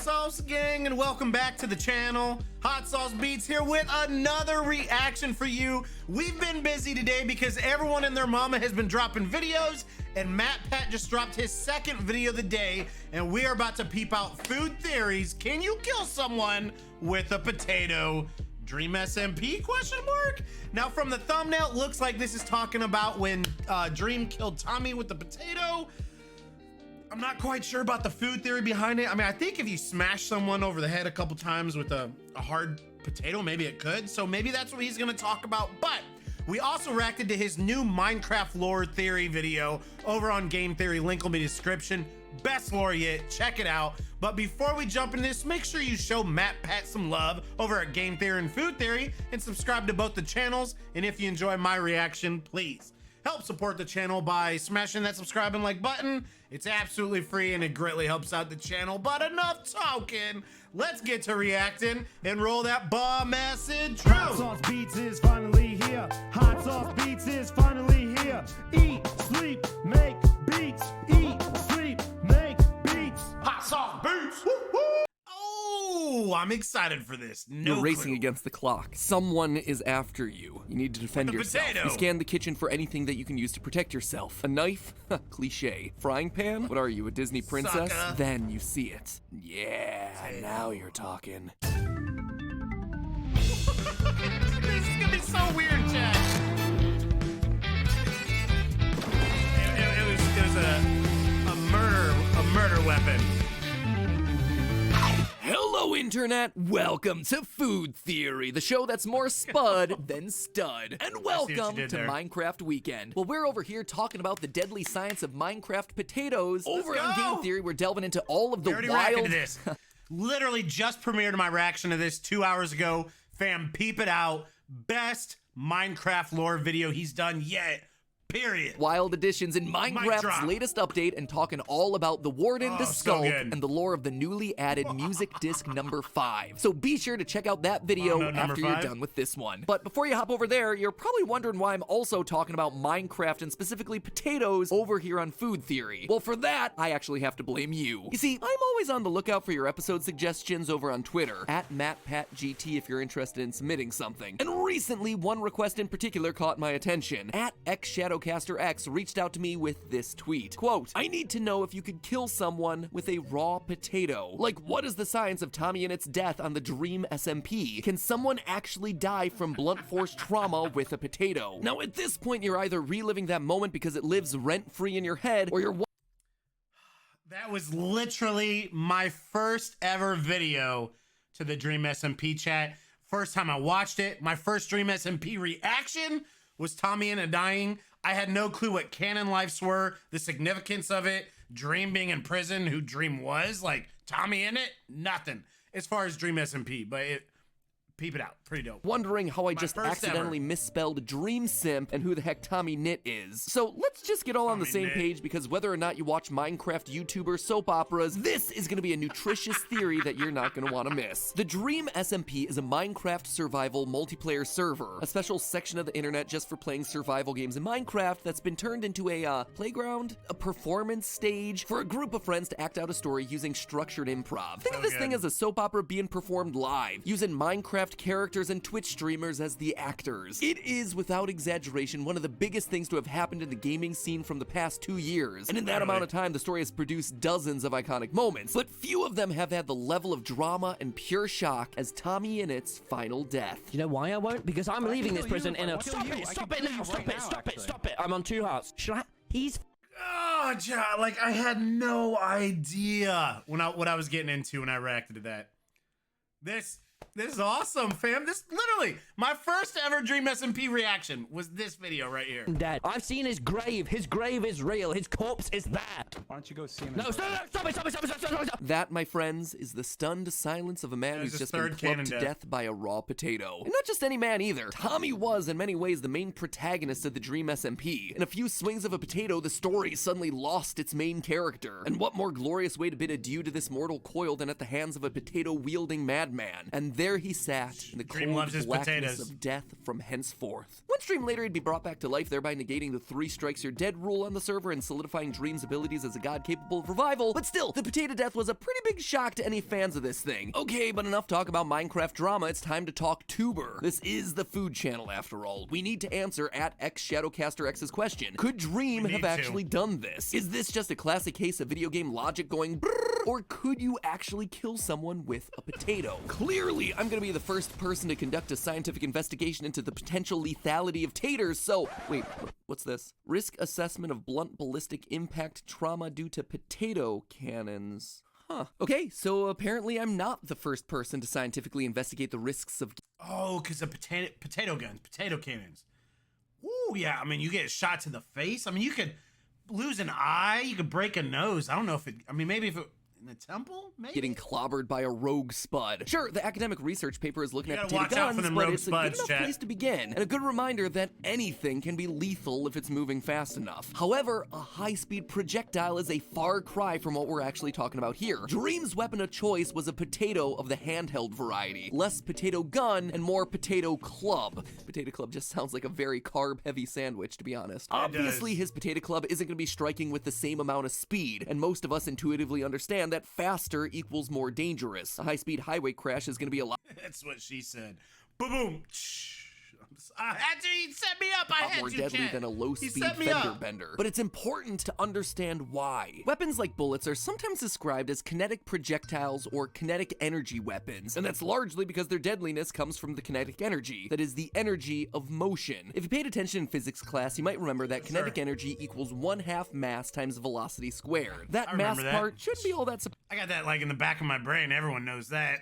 sauce gang, and welcome back to the channel. Hot Sauce Beats here with another reaction for you. We've been busy today because everyone and their mama has been dropping videos, and Matt Pat just dropped his second video of the day, and we are about to peep out food theories. Can you kill someone with a potato? Dream SMP question mark? Now from the thumbnail, it looks like this is talking about when Dream killed Tommy with the potato. I'm not quite sure about the food theory behind it. I mean, I think if you smash someone over the head a couple times with a hard potato, maybe it could. So maybe that's what he's gonna talk about. But we also reacted to his new Minecraft lore theory video over on Game Theory. Link will be in the description. Best lore yet, check it out. But before we jump into this, make sure you show Matt Pat some love over at Game Theory and Food Theory and subscribe to both the channels. And if you enjoy my reaction, please help support the channel by smashing that subscribe and like button. It's absolutely free and it greatly helps out the channel. But enough talking, let's get to reacting and roll that bomb ass intro. Hot Sauce Beats is finally here. Hot Sauce Beats is finally here. Eat, sleep, make beats. Eat, sleep, make beats. Hot Sauce Beats. Woo, woo. Oh, I'm excited for this. You're racing against the clock. Someone is after you. You need to defend yourself. Potato. You scan the kitchen for anything that you can use to protect yourself. A knife? Cliche. Frying pan? What are you, a Disney princess? Sucker. Then you see it. Yeah, now you're talking. This is gonna be so weird, chat. It was a murder weapon. Hello, Internet! Welcome to Food Theory, the show that's more spud than stud. And welcome to Minecraft Weekend. Well, we're over here talking about the deadly science of Minecraft potatoes. Over on Game Theory, we're delving into all of the wild... To this. Literally just premiered my reaction to this 2 hours ago. Fam, peep it out. Best Minecraft lore video he's done yet. Period. Wild additions in Minecraft's latest update, and talking all about the Warden, the Skulk, and the lore of the newly added music disc number 5. So be sure to check out that video after you're done with this one. But before you hop over there, you're probably wondering why I'm also talking about Minecraft and specifically potatoes over here on Food Theory. Well, for that, I actually have to blame you. You see, I'm always on the lookout for your episode suggestions over on Twitter, at MattPatGT if you're interested in submitting something. And recently, one request in particular caught my attention. At XShadowCaster X reached out to me with this tweet. Quote, I need to know if you could kill someone with a raw potato. Like, what is the science of TommyInnit's death on the Dream SMP? Can someone actually die from blunt force trauma with a potato? Now, at this point, you're either reliving that moment because it lives rent-free in your head, or you're... That was literally my first ever video to the Dream SMP chat. First time I watched it, my first Dream SMP reaction was TommyInnit dying. I had no clue what canon lives were, the significance of it, Dream being in prison, who Dream was, like TommyInnit, nothing as far as Dream SMP, but peep it out, pretty dope. Wondering how I just accidentally misspelled Dream Simp and who the heck TommyInnit is. So let's just get all on the same page, because whether or not you watch Minecraft YouTuber soap operas, this is gonna be a nutritious theory that you're not gonna wanna miss. The Dream SMP is a Minecraft survival multiplayer server, a special section of the internet just for playing survival games in Minecraft that's been turned into a playground, a performance stage for a group of friends to act out a story using structured improv. Think of this thing as a soap opera being performed live, using Minecraft characters and Twitch streamers as the actors. It is, without exaggeration, one of the biggest things to have happened in the gaming scene from the past 2 years. And in that amount of time, the story has produced dozens of iconic moments, but few of them have had the level of drama and pure shock as TommyInnit's final death. You know why I won't? Because I'm leaving this prison in a... Stop it now! Stop it! I'm on 2 hearts. Should I... He's... Oh, John, like I had no idea what I was getting into when I reacted to that. This is awesome, fam. This literally my first ever Dream SMP reaction was this video right here. Dad, I've seen his grave. His grave is real. His corpse is that. Why don't you go see him? No, stop it. That, my friends, is the stunned silence of a man who's just been plucked to death by a raw potato. And not just any man either. Tommy was, in many ways, the main protagonist of the Dream SMP. In a few swings of a potato, the story suddenly lost its main character. And what more glorious way to bid adieu to this mortal coil than at the hands of a potato-wielding madman? And And there he sat in the Dream cold loves his blackness potatoes. of death from henceforth. One stream later, he'd be brought back to life, thereby negating the 3 strikes you're dead rule on the server and solidifying Dream's abilities as a god capable of revival. But still, the potato death was a pretty big shock to any fans of this thing. Okay, but enough talk about Minecraft drama, it's time to talk tuber. This is the food channel after all. We need to answer at XShadowcasterX's question. Could Dream have actually done this? Is this just a classic case of video game logic going brrrr, or could you actually kill someone with a potato? Clearly, I'm gonna be the first person to conduct a scientific investigation into the potential lethality of taters, so wait, what's this? Risk assessment of blunt ballistic impact trauma due to potato cannons. Huh. Okay, so apparently I'm not the first person to scientifically investigate the risks of... Oh, because of potato guns, potato cannons. Ooh, yeah, I mean, you get shot to the face. I mean, you could lose an eye, you could break a nose. I don't know if it, I mean, maybe if it, in the temple, maybe? Getting clobbered by a rogue spud. Sure, the academic research paper is looking at potato watch out for guns, them but rogue it's a spuds, good enough chat. place to begin, and a good reminder that anything can be lethal if it's moving fast enough. However, a high-speed projectile is a far cry from what we're actually talking about here. Dream's weapon of choice was a potato of the handheld variety. Less potato gun and more potato club. Potato club just sounds like a very carb-heavy sandwich, to be honest. Obviously, his potato club isn't going to be striking with the same amount of speed, and most of us intuitively understand that faster equals more dangerous. A high-speed highway crash is going to be a lot That's what she said. Boom, boom. I had to, he set me up. I had more to, deadly chat. than a He low-speed set me fender up. bender. But it's important to understand why. Weapons like bullets are sometimes described as kinetic projectiles or kinetic energy weapons, and that's largely because their deadliness comes from the kinetic energy, that is the energy of motion. If you paid attention in physics class, you might remember that kinetic energy equals 1/2 mass times velocity squared. That mass remember that. part shouldn't be all that I got that like in the back of my brain. Everyone knows that.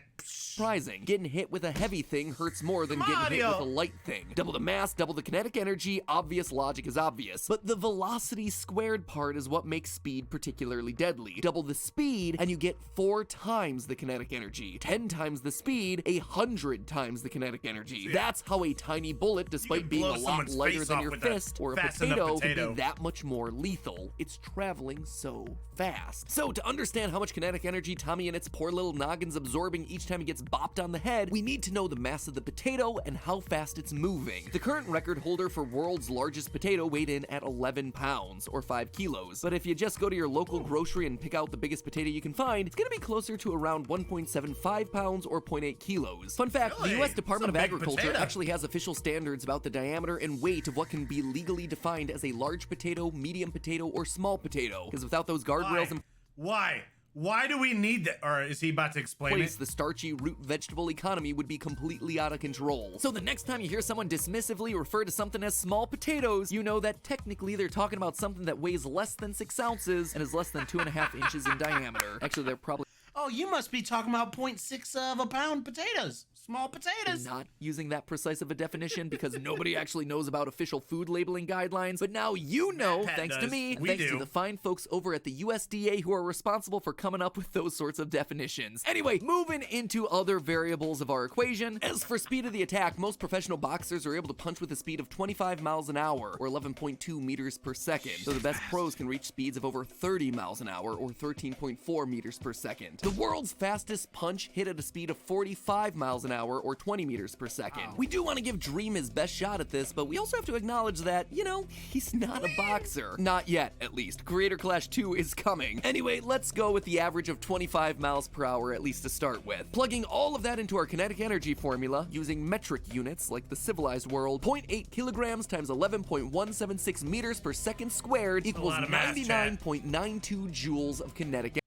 surprising. Getting hit with a heavy thing hurts more than getting hit Mario. with a light thing. Double the mass, double the kinetic energy, obvious logic is obvious. But the velocity squared part is what makes speed particularly deadly. Double the speed and you get 4 times the kinetic energy. 10 times the speed, 100 times the kinetic energy. That's how a tiny bullet, despite being blow a lot someone's lighter face than off your with a fist or a fast enough potato, potato. can be that much more lethal. It's traveling so fast. So to understand how much kinetic energy TommyInnit's poor little noggin's absorbing each time he gets bopped on the head, we need to know the mass of the potato and how fast it's moving. The current record holder for world's largest potato weighed in at 11 pounds, or 5 kilos. But if you just go to your local grocery and pick out the biggest potato you can find, it's gonna be closer to around 1.75 pounds or 0.8 kilos. Fun fact, Really? the US Department of That's a big Agriculture potato. actually has official standards about the diameter and weight of what can be legally defined as a large potato, medium potato, or small potato. Because without those guardrails in Why? Why do we need that? Or is he about to explain place, it? the starchy root vegetable economy would be completely out of control. So the next time you hear someone dismissively refer to something as small potatoes, you know that technically they're talking about something that weighs less than 6 ounces and is less than 2.5 inches in diameter. Actually, they're probably Oh, you must be talking about 0.6 of a pound potatoes. Small potatoes. not using that precise of a definition because nobody actually knows about official food labeling guidelines, but now you know, Pat thanks to does. me, and We thanks do. to the fine folks over at the USDA who are responsible for coming up with those sorts of definitions. Anyway, moving into other variables of our equation. As for speed of the attack, most professional boxers are able to punch with a speed of 25 miles an hour, or 11.2 meters per second, so the best pros can reach speeds of over 30 miles an hour, or 13.4 meters per second. The world's fastest punch hit at a speed of 45 miles an hour, or 20 meters per second. We do want to give Dream his best shot at this, but we also have to acknowledge that, you know, he's not a boxer. Not yet, at least. Creator Clash 2 is coming. Anyway, let's go with the average of 25 miles per hour, at least to start with. Plugging all of that into our kinetic energy formula, using metric units like the civilized world, 0.8 kilograms times 11.176 meters per second squared equals lot of math, chat. 99.92 joules of kinetic energy.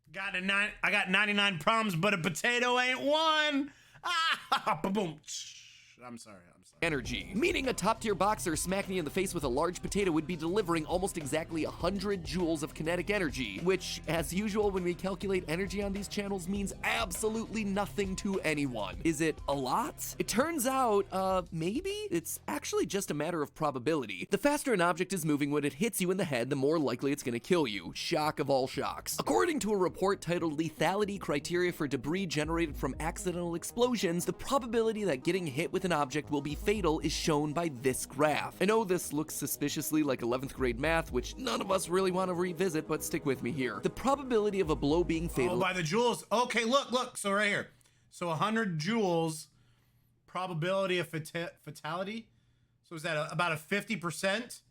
I got 99 problems, but a potato ain't one. Ah, boom. I'm sorry. Energy. Meaning a top-tier boxer smacking you in the face with a large potato would be delivering almost exactly 100 joules of kinetic energy, which, as usual when we calculate energy on these channels, means absolutely nothing to anyone. Is it a lot? It turns out, maybe? It's actually just a matter of probability. The faster an object is moving when it hits you in the head, the more likely it's gonna kill you. Shock of all shocks. According to a report titled Lethality Criteria for Debris Generated from Accidental Explosions, the probability that getting hit with an object will be fatal is shown by this graph. I know this looks suspiciously like 11th grade math, which none of us really want to revisit, but stick with me here. The probability of a blow being fatal... Oh, by the joules. Okay, look. So right here. So 100 joules probability of fatality. So is that about a 50%?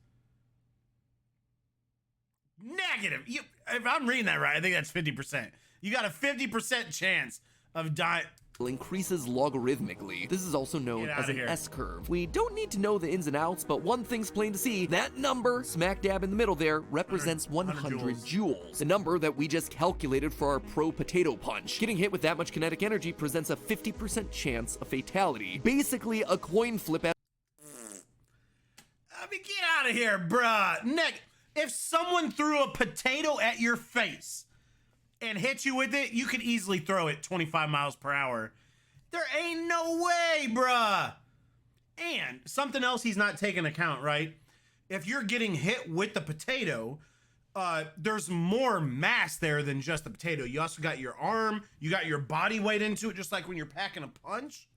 Negative. If I'm reading that right, I think that's 50%. You got a 50% chance of dying. Increases logarithmically. This is also known as an S-curve. We don't need to know the ins and outs, but one thing's plain to see. That number, smack dab in the middle there, represents 100 joules. The number that we just calculated for our pro potato punch. Getting hit with that much kinetic energy presents a 50% chance of fatality. Basically a coin flip at— I mean, get out of here, bruh. If someone threw a potato at your face and hit you with it, you could easily throw it 25 miles per hour. There ain't no way, bruh. And something else he's not taking account, right? If you're getting hit with the potato, there's more mass there than just the potato. You also got your arm, you got your body weight into it, just like when you're packing a punch.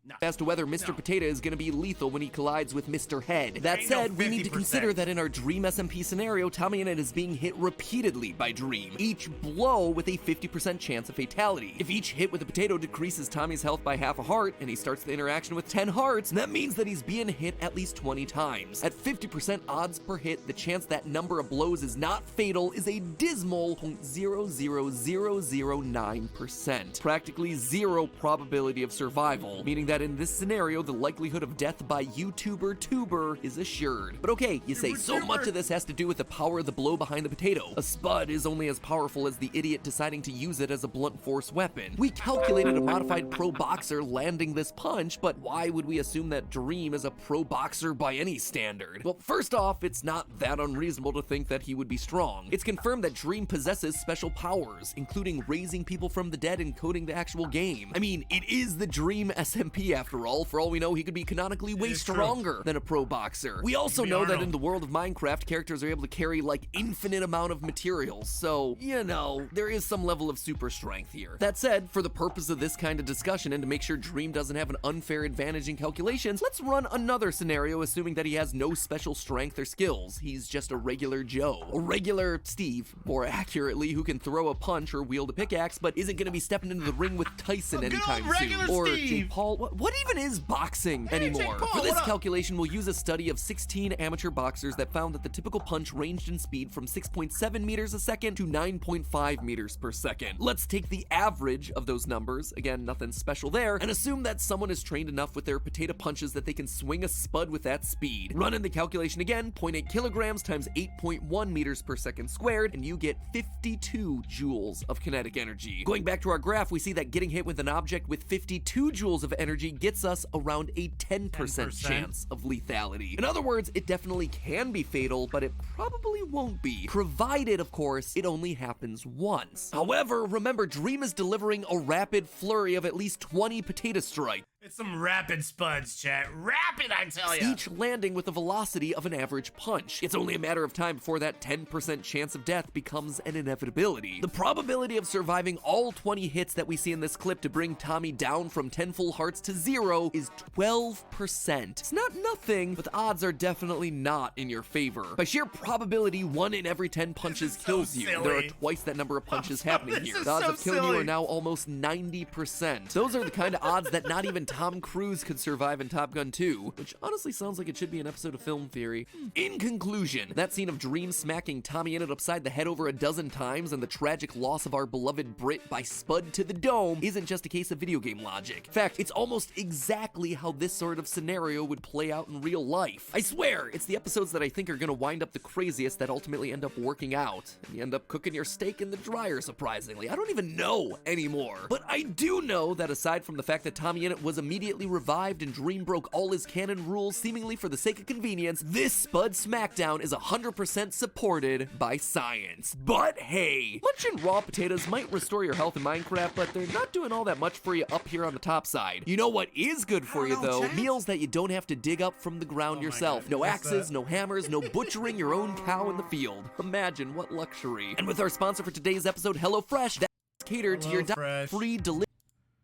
No. As to whether Mr. Potato is going to be lethal when he collides with Mr. Head. That said, we need to consider that in our Dream SMP scenario, TommyInnit is being hit repeatedly by Dream, each blow with a 50% chance of fatality. If each hit with a potato decreases Tommy's health by half a heart, and he starts the interaction with 10 hearts, that means that he's being hit at least 20 times. At 50% odds per hit, the chance that number of blows is not fatal is a dismal 0.00009%. Practically zero probability of survival, meaning that in this scenario, the likelihood of death by YouTuber tuber is assured. But okay, you say so much of this has to do with the power of the blow behind the potato. A spud is only as powerful as the idiot deciding to use it as a blunt force weapon. We calculated a modified pro boxer landing this punch, but why would we assume that Dream is a pro boxer by any standard? Well, first off, it's not that unreasonable to think that he would be strong. It's confirmed that Dream possesses special powers, including raising people from the dead and coding the actual game. I mean, it is the Dream SMP after all. For all we know, he could be canonically way stronger than a pro boxer. We also know that in the world of Minecraft, characters are able to carry like infinite amount of materials, so, you know, there is some level of super strength here. That said, for the purpose of this kind of discussion and to make sure Dream doesn't have an unfair advantage in calculations, let's run another scenario assuming that he has no special strength or skills. He's just a regular Joe. A regular Steve, more accurately, who can throw a punch or wield a pickaxe, but isn't gonna be stepping into the ring with Tyson anytime soon. Or Jake Paul. What even is boxing anymore? For this calculation, we'll use a study of 16 amateur boxers that found that the typical punch ranged in speed from 6.7 meters a second to 9.5 meters per second. Let's take the average of those numbers, again, nothing special there, and assume that someone is trained enough with their potato punches that they can swing a spud with that speed. Run in the calculation again, 0.8 kilograms times 8.1 meters per second squared, and you get 52 joules of kinetic energy. Going back to our graph, we see that getting hit with an object with 52 joules of energy gets us around a 10% chance of lethality. In other words, it definitely can be fatal, but it probably won't be, provided, of course, it only happens once. However, remember, Dream is delivering a rapid flurry of at least 20 potato strikes. It's some rapid spuds, chat. Rapid, I tell ya! Each landing with the velocity of an average punch. It's only a matter of time before that 10% chance of death becomes an inevitability. The probability of surviving all 20 hits that we see in this clip to bring Tommy down from 10 full hearts to 0 is 12%. It's not nothing, but the odds are definitely not in your favor. By sheer probability, 1 in every 10 punches kills you. There are twice that number of punches happening here. The odds of killing you are now almost 90%. Those are the kind of odds that not even Tom Cruise could survive in Top Gun 2, which honestly sounds like it should be an episode of Film Theory. In conclusion, that scene of Dream smacking TommyInnit upside the head over a dozen times and the tragic loss of our beloved Brit by spud to the dome isn't just a case of video game logic. In fact, it's almost exactly how this sort of scenario would play out in real life. I swear, it's the episodes that I think are gonna wind up the craziest that ultimately end up working out. And you end up cooking your steak in the dryer, surprisingly. I don't even know anymore. But I do know that aside from the fact that TommyInnit was immediately revived and Dream broke all his canon rules seemingly for the sake of convenience, this Spud Smackdown is 100% supported by science. But hey, munching raw potatoes might restore your health in Minecraft, but they're not doing all that much for you up here on the top side. You know what is good for you though? Meals that you don't have to dig up from the ground yourself. No axes, no hammers, no butchering your own cow in the field. Imagine what luxury. And with our sponsor for today's episode, HelloFresh, that's catered to your free delivery.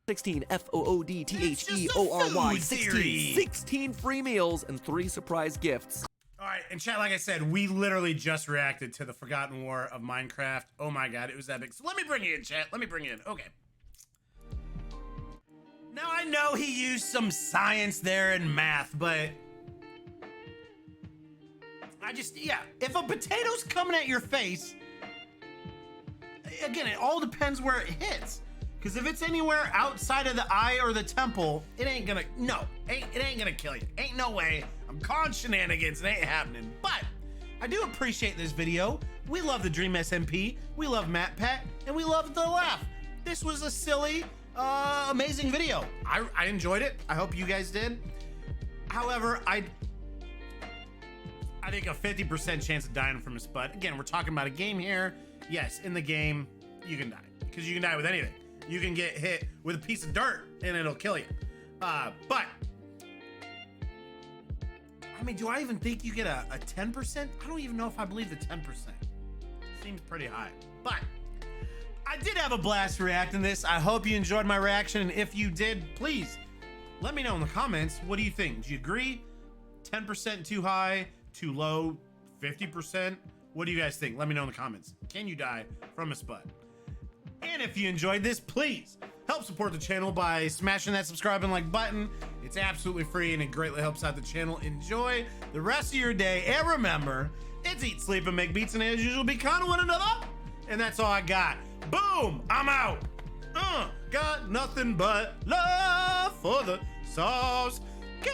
16 FOODTHEORY 16 free meals and 3 surprise gifts. All right, and chat, like I said, we literally just reacted to the Forgotten War of Minecraft. Oh my god, it was epic. So let me bring you in, chat. Let me bring you in. Okay. Now I know he used some science there and math, but yeah, if a potato's coming at your face, again, it all depends where it hits. Because if it's anywhere outside of the eye or the temple, it ain't gonna, it ain't gonna kill you. Ain't no way. I'm calling shenanigans, it ain't happening. But I do appreciate this video. We love the Dream SMP, we love Matt Pat, and we love the laugh. This was a silly, amazing video. I enjoyed it. I hope you guys did. However, I think a 50% chance of dying from a spud. Again, we're talking about a game here. Yes, in the game, you can die. Because you can die with anything. You can get hit with a piece of dirt and it'll kill you. But, I mean, do I even think you get a 10%? I don't even know if I believe the 10%. Seems pretty high. But, I did have a blast reacting this. I hope you enjoyed my reaction. And if you did, please let me know in the comments. What do you think? Do you agree? 10% too high, too low, 50%? What do you guys think? Let me know in the comments. Can you die from a spud? And if you enjoyed this, please help support the channel by smashing that subscribe and like button. It's absolutely free and it greatly helps out the channel. Enjoy the rest of your day. And remember, it's eat, sleep, and make beats, and as usual, be kind to one another. And that's all I got. Boom! I'm out. Got nothing but love for the sauce gang.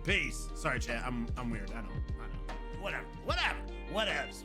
Peace. Sorry, chat. I'm weird. I know. Whatever. Whatevs.